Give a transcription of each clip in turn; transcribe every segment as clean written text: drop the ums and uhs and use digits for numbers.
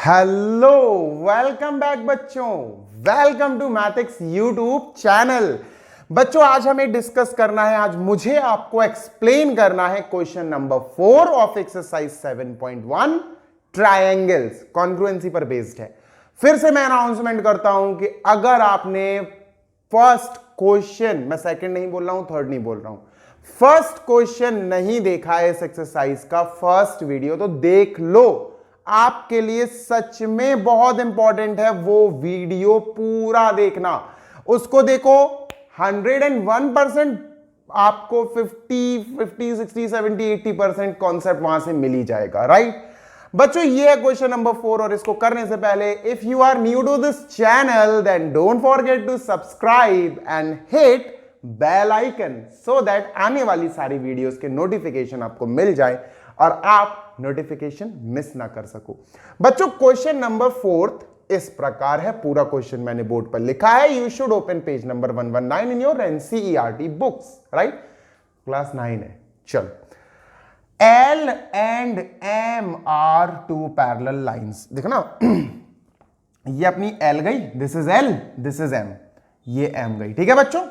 Hello, welcome back बच्चों। Welcome to Mathics YouTube channel. बच्चों आज हमें डिस्कस करना है, आज मुझे आपको एक्सप्लेन करना है question number 4 of exercise 7.1 triangles, congruency पर बेस्ड है। फिर से मैं अनाउंसमेंट करता हूं कि अगर आपने फर्स्ट क्वेश्चन, मैं सेकंड नहीं बोल रहा हूं, थर्ड नहीं बोल रहा हूं, फर्स्ट क्वेश्चन नहीं देखा है इस एक्सरसाइज का फर्स्ट वीडियो तो देख लो। आपके लिए सच में बहुत इंपॉर्टेंट है वो वीडियो, पूरा देखना। उसको देखो, 101% आपको 50, 60, 70, 80% कॉन्सेप्ट वहां से मिल ही जाएगा। राइट बच्चों, ये है क्वेश्चन नंबर 4 और इसको करने से पहले if you are new to this channel then don't forget to subscribe and hit bell icon so that आने वाली सारी वीडियोस के नोटिफिकेशन आपको मिल जाए और आप नोटिफिकेशन मिस ना कर सको। बच्चों क्वेश्चन नंबर 4 इस प्रकार है, पूरा क्वेश्चन मैंने बोर्ड पर लिखा है। You should open page number 119 in your NCERT books. Right, class 9 है। चलो, L and M are two parallel lines। देखो ना, ये अपनी L गई, this is L, this is M, ये M गई। ठीक है बच्चों,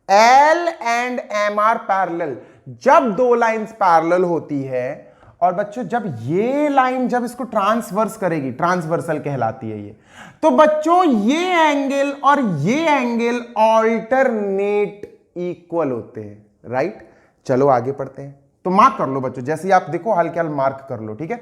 L and M are parallel। जब दो लाइंस पैरेलल होती है और बच्चों जब ये लाइन जब इसको ट्रांसवर्स करेगी, ट्रांसवर्सल कहलाती है ये, तो बच्चों ये एंगल और ये एंगल ऑल्टरनेट इक्वल होते हैं। राइट, चलो आगे पढ़ते हैं। तो मार्क कर लो बच्चों, जैसे आप देखो हल्के हल्के मार्क कर लो। ठीक है,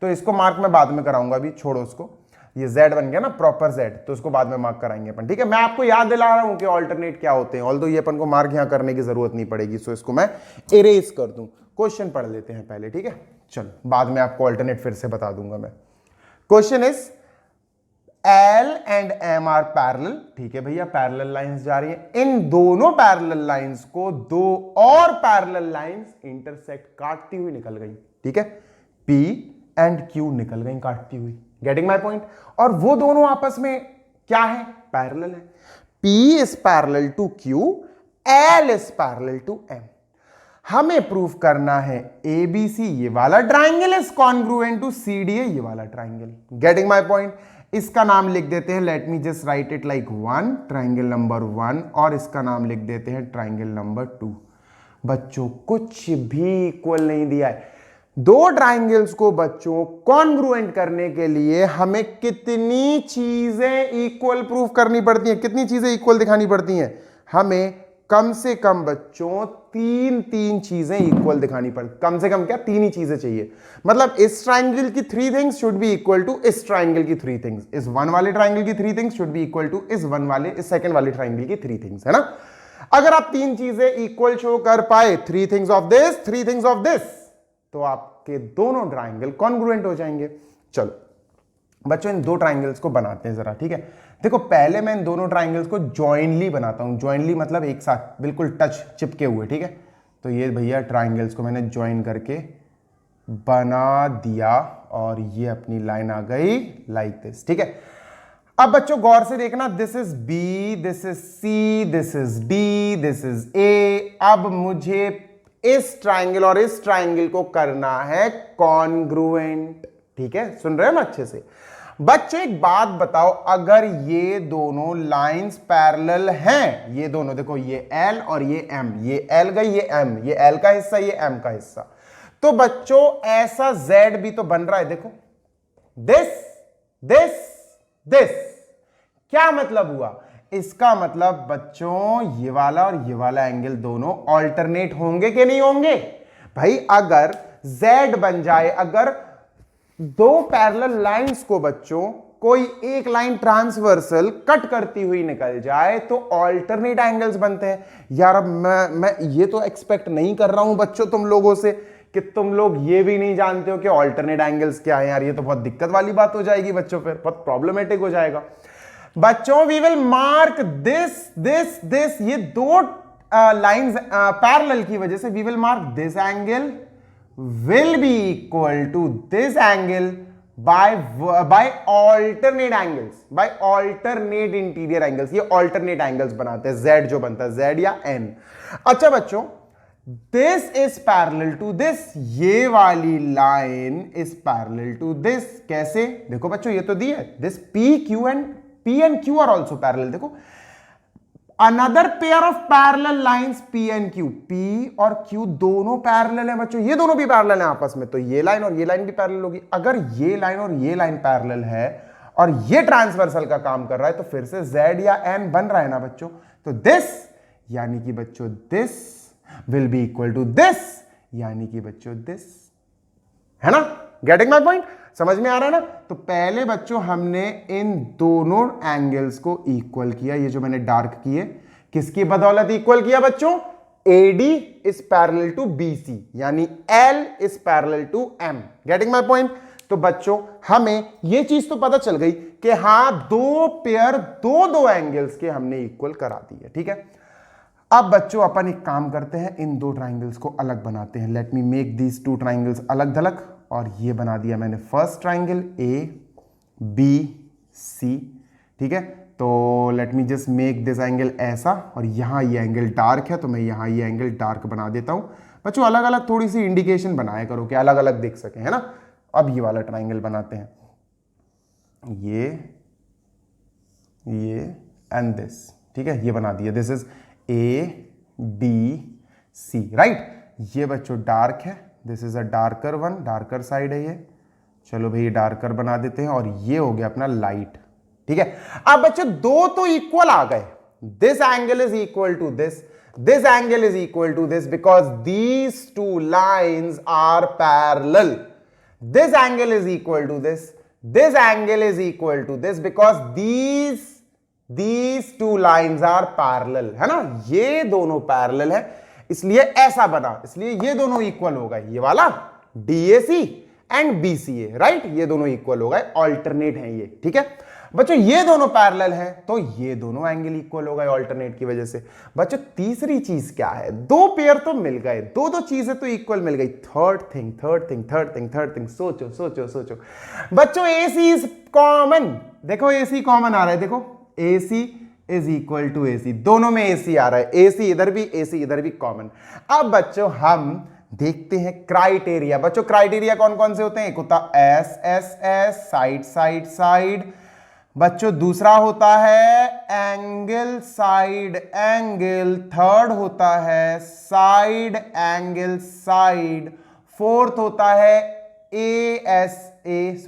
तो इसको मार्क मैं बाद में कराऊंगा, अभी छोड़ो उसको। ये Z बन गया ना, प्रॉपर Z, तो उसको बाद में मार्क कराएंगे अपन। ठीक है, मैं आपको याद दिला रहा हूं कि ऑल्टरनेट क्या होते हैं, ऑल्दो ये अपन को मार्क यहां करने की जरूरत नहीं पड़ेगी, सो इसको मैं इरेज कर दूं। क्वेश्चन पढ़ लेते हैं पहले। ठीक है, चलो बाद में आपको ऑल्टरनेट फिर से बता दूंगा मैं। Question is L and M are parallel. ठीक है भैया, पैरेलल लाइंस जा रही है, इन दोनों पैरेलल लाइंस को दो और पैरेलल लाइंस इंटरसेक्ट काटती हुई निकल गई। ठीक है, P एंड Q निकल गई काटती हुई। Getting my point. और वो दोनों आपस में क्या है, पैरेलल है। P is parallel to Q, L is parallel to M। हमें प्रूफ करना है ABC ये वाला triangle is congruent to CDA ये वाला ट्राइंगल। Getting my point. इसका नाम लिख देते हैं, let me just right it like 1, triangle number 1, और इसका नाम लिख देते हैं ट्राइंगल नंबर 2। बच्चों कुछ भी इक्वल नहीं दिया है। दो ट्राइंगल्स को बच्चों कॉन्ग्रुएंट करने के लिए हमें कितनी चीजें इक्वल प्रूफ करनी पड़ती हैं, कितनी चीजें इक्वल दिखानी पड़ती हैं? हमें कम से कम बच्चों तीन चीजें इक्वल दिखानी पड़ती। कम से कम क्या, तीन ही चीजें चाहिए। मतलब इस ट्राइंगल की 3 things should be equal to इस ट्राइंगल की 3 थिंग्स, इस वन वाले ट्राइंगल की 3 things should be equal to इस सेकंड वाले ट्राइंगल की 3 थिंग्स, है ना। अगर आप 3 चीजें इक्वल शो कर पाए, 3 things of this, 3 things of this, तो आपके दोनों ट्राइंगल कॉन्ग्रुएंट हो जाएंगे। चलो बच्चों इन दो ट्राइंगल्स को बनाते हैं जरा। ठीक है, देखो पहले मैं इन दोनों ट्राइंगल्स को जॉइनली बनाता हूं। जॉइनली मतलब एक साथ बिल्कुल टच चिपके हुए। ठीक है, तो ये भैया ट्राइंगल्स को मैंने ज्वाइन करके बना दिया और ये अपनी लाइन आ गई लाइक दिस। ठीक है, अब बच्चों गौर से देखना, this is B, this is C, this is D, this is A। अब मुझे इस ट्राइंगल और इस ट्राइंगल को करना है कॉन्ग्रुएंट। ठीक है, सुन रहे हो ना अच्छे से? बच्चों एक बात बताओ, अगर ये दोनों लाइंस पैरेलल हैं, ये दोनों देखो, ये L और ये M, ये L गई, ये M, ये L का हिस्सा, ये M का हिस्सा, तो बच्चों ऐसा Z भी तो बन रहा है। देखो दिस दिस दिस, क्या मतलब हुआ? इसका मतलब बच्चों ये वाला और ये वाला एंगल दोनों ऑल्टरनेट होंगे कि नहीं होंगे? भाई अगर Z बन जाए, अगर दो पैरेलल लाइंस को बच्चों कोई एक लाइन ट्रांसवर्सल कट करती हुई निकल जाए तो ऑल्टरनेट एंगल्स बनते हैं। यार अब मैं ये तो एक्सपेक्ट नहीं कर रहा हूं बच्चों तुम लोगों से कि तुम लोग ये भी नहीं जानते हो कि ऑल्टरनेट एंगल्स क्या है। यार ये तो बहुत दिक्कत वाली बात हो जाएगी बच्चों, फिर बहुत प्रॉब्लमेटिक हो जाएगा बच्चों। We will mark this this this, ये दो लाइंस पैरेलल की वजह से we will mark this angle will be equal to this angle by alternate angles, by alternate interior angles। ये alternate angles बनाते हैं, Z जो बनता है, Z या N। अच्छा बच्चों this is parallel to this, ये वाली line is parallel to this. कैसे? देखो बच्चों ये तो दी है, this P and Q are also parallel. देखो another pair of parallel lines P and Q, P और Q दोनों पैरेलल है बच्चों, ये दोनों भी पैरेलल है आपस में, तो ये लाइन और ये लाइन भी पैरेलल होगी। अगर ये लाइन और ये लाइन पैरेलल है और ये ट्रांसवर्सल का काम कर रहा है तो फिर से Z या N बन रहा है ना बच्चों। तो दिस यानी कि बच्चों this will be equal to this, यानी कि बच्चों दिस, है ना? Getting my point? समझ में आ रहा है ना? तो पहले बच्चों हमने इन दोनों एंगल्स को इक्वल किया, ये जो मैंने डार्क किए, किसकी बदौलत इक्वल किया बच्चों? AD is parallel to BC, यानी L is parallel to M। Getting my point? तो बच्चों हमें ये चीज तो पता चल गई कि हां दो पेयर दो एंगल्स के हमने इक्वल करा दिए, ठीक है। अब बच्चों अपन एक काम करते हैं, इन दो ट्राइंगल्स को अलग बनाते हैं। Let me make these two triangles अलग थलग, और ये बना दिया मैंने फर्स्ट ट्राइंगल ABC, ठीक है। तो let me just make this angle ऐसा, और यहां ये एंगल डार्क है तो मैं यहां ये एंगल डार्क बना देता हूं। बच्चों अलग अलग थोड़ी सी इंडिकेशन बनाया करो कि अलग अलग दिख सके, है ना। अब ये वाला ट्राइंगल बनाते हैं, ये एंड दिस, ठीक है, ये बना दिया। This is ADC, right. ये बच्चों डार्क है, this is a darker one, darker side है ये। चलो भाई ये डार्कर बना देते हैं, और ये हो गया अपना लाइट, ठीक है। अब बच्चों दो तो इक्वल आ गए, this angle is equal to this, this angle is equal to this, because these two lines are parallel. This angle is equal to this. This angle is equal to this because these two lines are parallel, है ना। ये दोनों parallel है, इसलिए ऐसा बना, इसलिए ये दोनों इक्वल हो गए, ये वाला DAC एंड BCA, राइट। ये दोनों इक्वल हो गए, ऑल्टरनेट है ये, ठीक है बच्चों। ये दोनों पैरेलल हैं तो ये दोनों एंगल इक्वल हो गए ऑल्टरनेट की वजह से। बच्चों तीसरी चीज क्या है? दो पेयर तो मिल गए, दो चीजें तो इक्वल मिल गई। थर्ड थिंग, सोचो बच्चों, AC इज कॉमन। देखो AC कॉमन आ रहा है, देखो AC is equal to AC, दोनों में AC आ रहा है, AC इधर भी AC इधर भी कॉमन। अब बच्चों हम देखते हैं क्राइटेरिया। बच्चों क्राइटेरिया कौन कौन से होते हैं? एक होता S, साइड। बच्चों दूसरा होता है एंगल, साइड एंगल। थर्ड होता है साइड एंगल, साइड। फोर्थ होता है SAS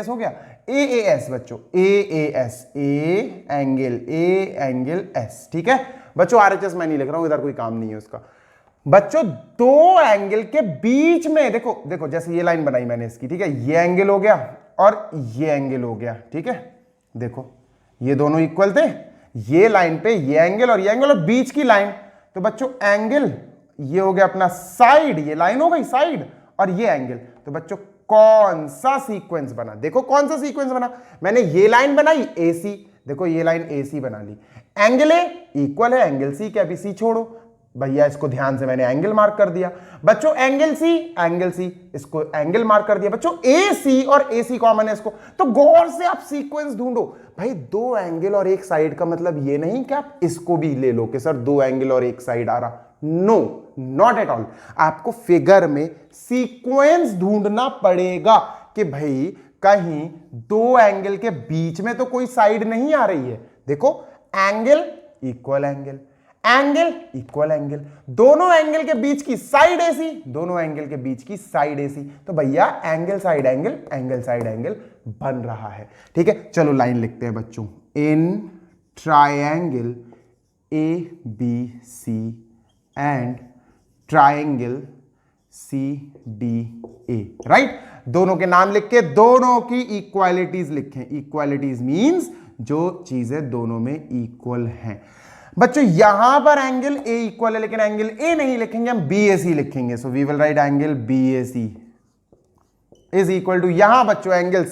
हो गया, AAS बच्चों, AAS, A एंगल S, ठीक है बच्चों। RHS मैं नहीं लिख रहा हूं, इधर कोई काम नहीं है उसका। बच्चों दो एंगल के बीच में देखो जैसे ये लाइन बनाई मैंने इसकी, ठीक है, ये एंगल हो गया और ये एंगल हो गया, ठीक है। देखो ये दोनों इक्वल थे, ये लाइन पे ये एंगल और ये एंगल और बीच की लाइन, तो बच्चों एंगल ये हो गया अपना साइड, ये लाइन हो गई साइड, और ये एंगल। तो बच्चों कौन सा सीक्वेंस बना? देखो कौन सा सीक्वेंस बना। मैंने ये लाइन बनाई AC, देखो ये लाइन AC बना ली। एंगल A इक्वल है एंगल C के, अभी C छोड़ो भैया, इसको ध्यान से मैंने एंगल मार्क कर दिया। बच्चों एंगल C, इसको एंगल मार्क कर दिया। बच्चों AC और AC कॉमन है इसको, तो गौर से आप सीक्वेंस ढूंढो भाई। दो एंगल और एक साइड का मतलब ये नहीं कि आप इसको भी ले लो कि सर दो एंगल और एक साइड आ रहा। No, not at all. आपको फिगर में सीक्वेंस ढूंढना पड़ेगा कि भाई कहीं दो एंगल के बीच में तो कोई साइड नहीं आ रही है। देखो angle equal angle, angle equal angle, दोनों एंगल के बीच की साइड AC, दोनों एंगल के बीच की साइड AC, तो भैया एंगल साइड एंगल बन रहा है, ठीक है। चलो लाइन लिखते हैं बच्चों। In triangle ABC and triangle CDA, right. दोनों के नाम लिख के दोनों की इक्वालिटीज लिखें। इक्वालिटीज मींस जो चीजें दोनों में इक्वल हैं। बच्चों यहां पर एंगल A इक्वल है, लेकिन एंगल A नहीं लिखेंगे, हम BAC लिखेंगे। So we will write angle BAC is equal to, यहां बच्चों एंगल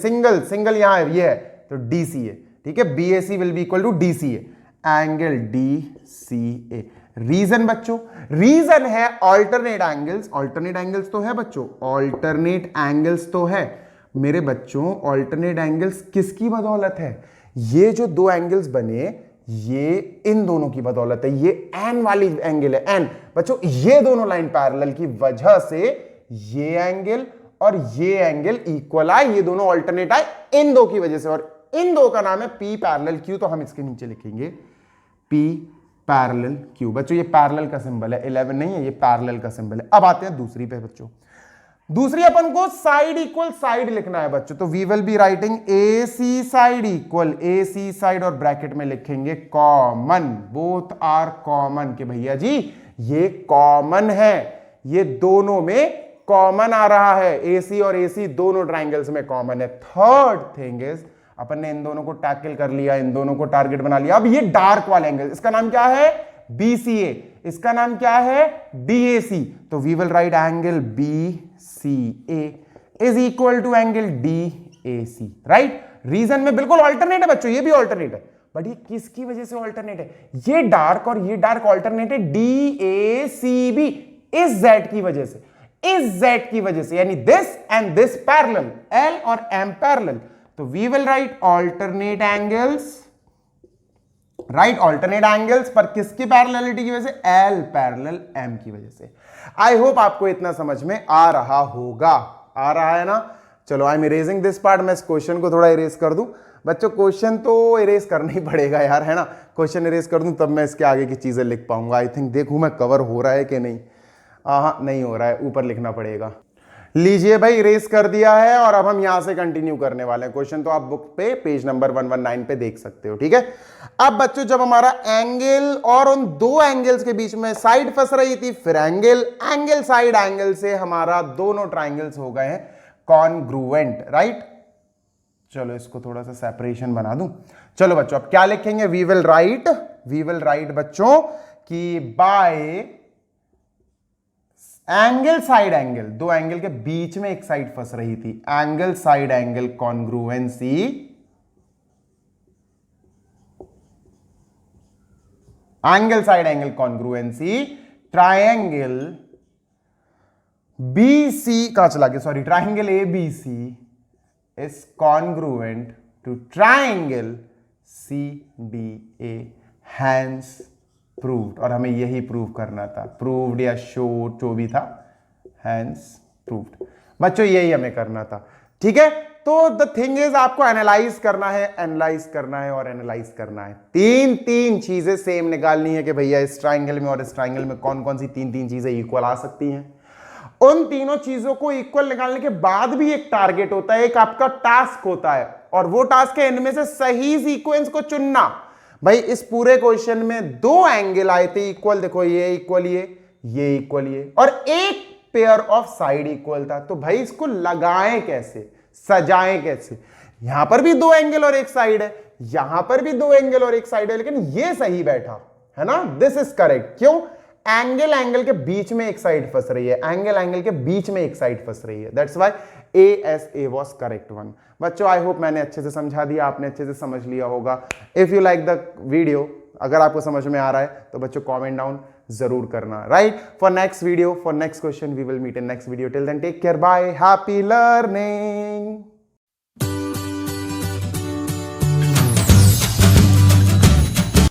सिंगल यहां है, ये है तो DC है, ठीक है। BAC will be equal to DCA, angle DCA। Reason बच्चों, रीजन है ऑल्टरनेट एंगल्स तो है बच्चों, ऑल्टरनेट एंगल्स तो है मेरे बच्चों। ऑल्टरनेट एंगल्स किसकी बदौलत है? ये जो दो एंगल्स बने, ये इन दोनों की बदौलत है, ये एन वाली एंगल है, एन बच्चों, ये दोनों लाइन पैरेलल की वजह से ये एंगल और ये एंगल इक्वल आए, ये दोनों ऑल्टरनेट आए इन दो की वजह से, और इन दो का नाम है पी पैरेलल क्यू। तो हम इसके नीचे लिखेंगे पी पैरेलल क्यू। बच्चों ये पैरेलल का सिंबल है, 11 नहीं है, ये पैरेलल का सिंबल है। अब आते हैं दूसरी पे बच्चों, दूसरी अपन को साइड इक्वल साइड लिखना है बच्चों, तो we will be writing A C side equal A C side और ब्रैकेट में लिखेंगे कॉमन, बोथ आर कॉमन, कि भैया जी ये कॉमन है, ये दोनों में कॉमन आ रहा है, ए सी और ए सी दोनों ट्राइंगल्स में कॉमन है। थर्ड थिंग इज अपन ने इन दोनों को टैकल कर लिया, इन दोनों को टारगेट बना लिया। अब ये डार्क वाला एंगल, इसका नाम क्या है, BCA, इसका नाम क्या है, DAC। तो we will write angle BCA is equal to angle DAC, right. Reason में बिल्कुल ऑल्टरनेट है बच्चों, ये भी ऑल्टरनेट है, बट ये किसकी वजह से ऑल्टरनेट है, ये डार्क और ये डार्क ऑल्टरनेट है DACB इस Z की वजह से, इस Z की वजह से, यानी this and this parallel, L और M पैरेलल। तो we will write alternate angles, right alternate angles, पर किसकी पैरेललिटी की वजह से, L पैरेलल M की वजह से। आई होप आपको इतना समझ में आ रहा होगा, आ रहा है ना। चलो I am erasing this part, मैं इस क्वेश्चन को थोड़ा इरेज कर दूं बच्चों, क्वेश्चन तो इरेज करना ही पड़ेगा यार, है ना, क्वेश्चन इरेज कर दूं तब मैं इसके आगे की चीजें लिख पाऊंगा। आई थिंक देखूं मैं कवर हो रहा है कि नहीं, हाँ नहीं हो रहा है, ऊपर लिखना पड़ेगा। लीजिए भाई इरेज कर दिया है, और अब हम यहां से कंटिन्यू करने वाले हैं। क्वेश्चन तो आप बुक पे पेज नंबर 119 पे देख सकते हो, ठीक है। अब बच्चों जब हमारा एंगल और उन दो एंगल्स के बीच में साइड फंस रही थी, फिर एंगल साइड एंगल से हमारा दोनों ट्राइंगल्स हो गए हैं कॉन्ग्रुएंट, राइट। चलो इसको थोड़ा सा सेपरेशन बना दूं। चलो बच्चों अब क्या लिखेंगे, वी विल राइट बच्चों कि बाय एंगल साइड एंगल, दो एंगल के बीच में एक साइड फंस रही थी, angle side angle congruency, angle side angle congruency triangle BC कहां चला गया, sorry, triangle ABC is congruent to triangle CDA, hence proved. और हमें यही प्रूव करना था, प्रूव्ड या शोड जो भी था, हैंस प्रूव्ड बच्चों, यही हमें करना था, ठीक है। तो द थिंग इज आपको एनालाइज करना है, एनालाइज करना है और एनालाइज करना है। तीन चीजें सेम निकालनी है कि भैया इस ट्राइंगल में और इस ट्राइंगल में कौन कौन सी तीन चीजें इक्वल आ सकती हैं। उन तीनों चीजों को इक्वल निकालने के बाद भी एक टारगेट होता है, एक आपका टास्क होता है, और वो टास्क है इनमें से सही सीक्वेंस को चुनना। भाई इस पूरे क्वेश्चन में दो एंगल आए थे इक्वल, देखो ये इक्वल, ये इक्वल, ये, और एक पेयर ऑफ साइड इक्वल था। तो भाई इसको लगाएं कैसे, सजाएं कैसे। यहां पर भी दो एंगल और एक साइड है, यहां पर भी दो एंगल और एक साइड है, लेकिन ये सही बैठा है ना, दिस इज करेक्ट। क्यों, एंगल के बीच में एक साइड फंस रही है, एंगल के बीच में एक साइड फंस रही है, that's why ASA was correct one. बच्चों आई होप मैंने अच्छे से समझा दिया, आपने अच्छे से समझ लिया होगा। If you like the video, अगर आपको समझ में आ रहा है तो बच्चों कमेंट डाउन जरूर करना, right. For next video, for next question we will meet in next video. Till then take care, bye, happy learning.